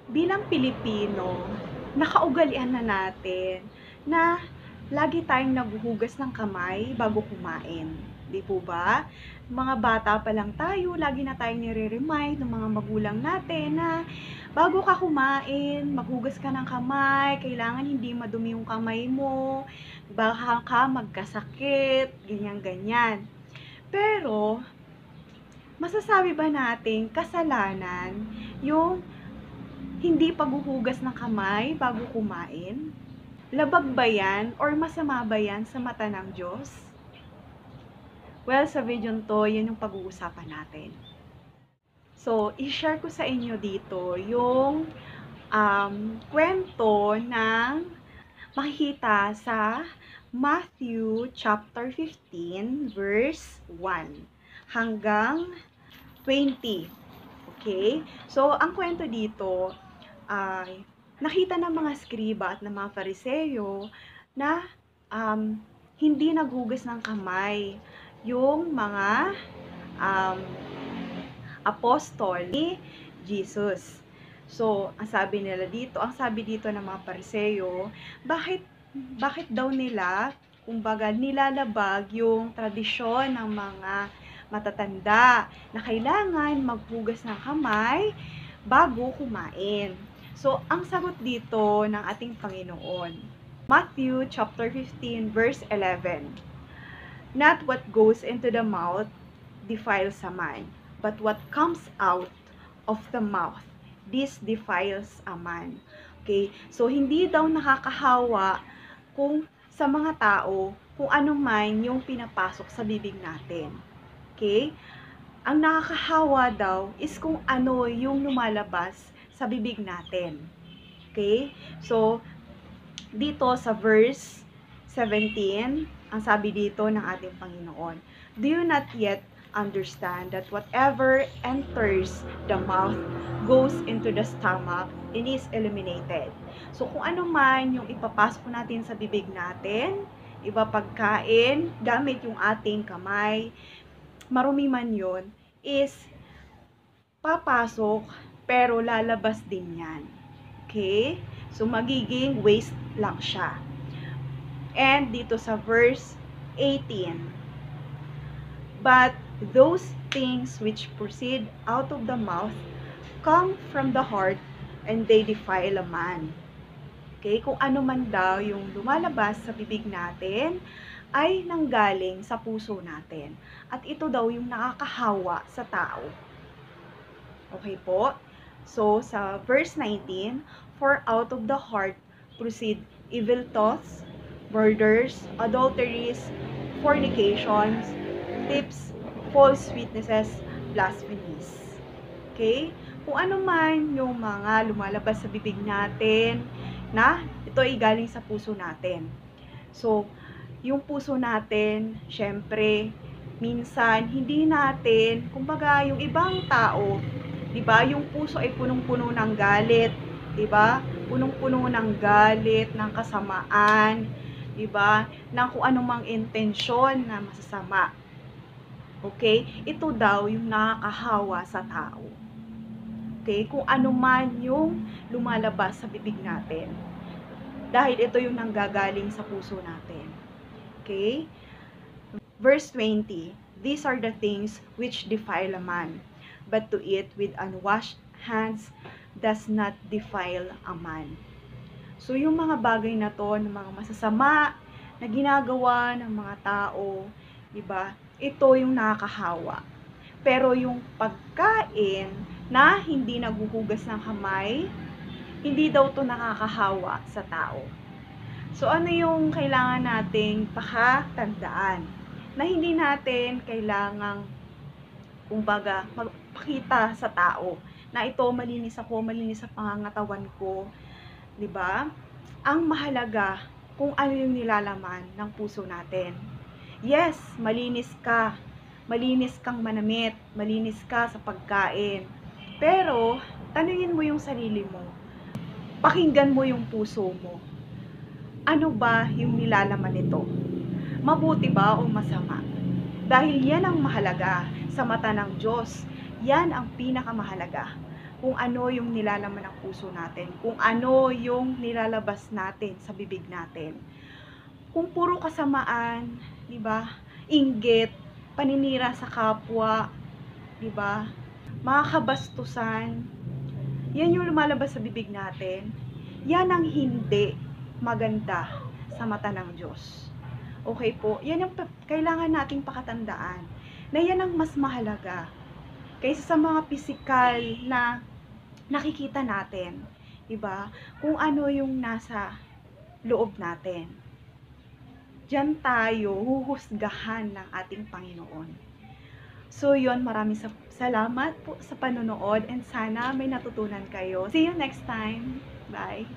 Bilang Pilipino, nakaugalian na natin na lagi tayong naghuhugas ng kamay bago kumain. 'Di po ba? Mga bata pa lang tayo, lagi na tayong nire-remind ng mga magulang natin na bago ka kumain, maghugas ka ng kamay, kailangan hindi madumi yung kamay mo, baka ka magkasakit, ganyan-ganyan. Pero, masasabi ba nating kasalanan yung hindi paghuhugas ng kamay bago kumain? Labag ba yan or masama ba yan sa mata ng Diyos? Well, sa video to, yun yung pag-uusapan natin. So, i-share ko sa inyo dito yung kwento ng makikita sa Matthew chapter 15 verse 1 hanggang 20. Okay? So, ang kwento dito ay nakita ng mga skriba at ng mga fariseyo na hindi naghugas ng kamay yung mga um, apostol ni Jesus. So, ang sabi dito ng mga fariseyo, bakit daw nila, kumbaga, nilalabag yung tradisyon ng mga matatanda na kailangan maghugas ng kamay bago kumain. So, ang sagot dito ng ating Panginoon, Matthew chapter 15 verse 11. Not what goes into the mouth defiles a man, but what comes out of the mouth, this defiles a man. Okay? So, hindi daw nakakahawa kung sa mga tao, kung ano man yung pinapasok sa bibig natin. Okay? Ang nakakahawa daw is kung ano yung lumalabas sa bibig natin. Okay? So, dito sa verse 17, ang sabi dito ng ating Panginoon, do you not yet understand that whatever enters the mouth goes into the stomach and is eliminated? So, kung ano man yung ipapasok natin sa bibig natin, iba pagkain, gamit yung ating kamay, marumi man yun, is papasok, pero lalabas din yan. Okay? So, magiging waste lang siya. And dito sa verse 18, but those things which proceed out of the mouth come from the heart, and they defile a man. Okay? Kung ano man daw yung lumalabas sa bibig natin, ay nanggaling sa puso natin. At ito daw yung nakakahawa sa tao. Okay po? So, sa verse 19, for out of the heart proceed evil thoughts, murders, adulteries, fornications, thefts, false witnesses, blasphemies. Okay? Kung ano man yung mga lumalabas sa bibig natin, na ito ay galing sa puso natin. So, yung puso natin, syempre, minsan, hindi natin, kumbaga, yung ibang tao, diba, yung puso ay punong-puno ng galit, diba, punong-puno ng galit, ng kasamaan, diba, ng kung anumang intensyon na masasama. Okay? Ito daw yung nakakahawa sa tao. Okay? Kung ano man yung lumalabas sa bibig natin. Dahil ito yung nanggagaling sa puso natin. Okay? Verse 20, these are the things which defile a man, but to eat with unwashed hands does not defile a man. So, yung mga bagay na to, ng mga masasama na ginagawa ng mga tao, diba? Ito yung nakakahawa. Pero yung pagkain na hindi naghuhugas ng kamay, hindi daw to nakakahawa sa tao. So, ano yung kailangan nating pakatandaan? Na hindi natin kailangang, kumbaga, magpakita sa tao na ito, malinis ako, malinis sa pangangatawan ko. 'Di ba? Ang mahalaga kung ano yung nilalaman ng puso natin. Yes, malinis ka. Malinis kang manamit, malinis ka sa pagkain. Pero tanungin mo yung sarili mo. Pakinggan mo yung puso mo. Ano ba yung nilalaman nito? Mabuti ba o masama? Dahil yan ang mahalaga sa mata ng Diyos. Yan ang pinakamahalaga. kung ano yung nilalaman ng puso natin, kung ano yung nilalabas natin sa bibig natin. Kung puro kasamaan, 'di ba? Inggit, paninira sa kapwa, 'di ba? Mga kabastusan, 'yan yung lumalabas sa bibig natin. Yan ang hindi maganda sa mata ng Diyos. Okay po? Yan ang kailangan nating pakatandaan na yan ang mas mahalaga kaysa sa mga pisikal na nakikita natin, 'di ba? Kung ano yung nasa loob natin. Diyan tayo huhusgahan ng ating Panginoon. So yun, maraming salamat po sa panonood and sana may natutunan kayo. See you next time. Bye.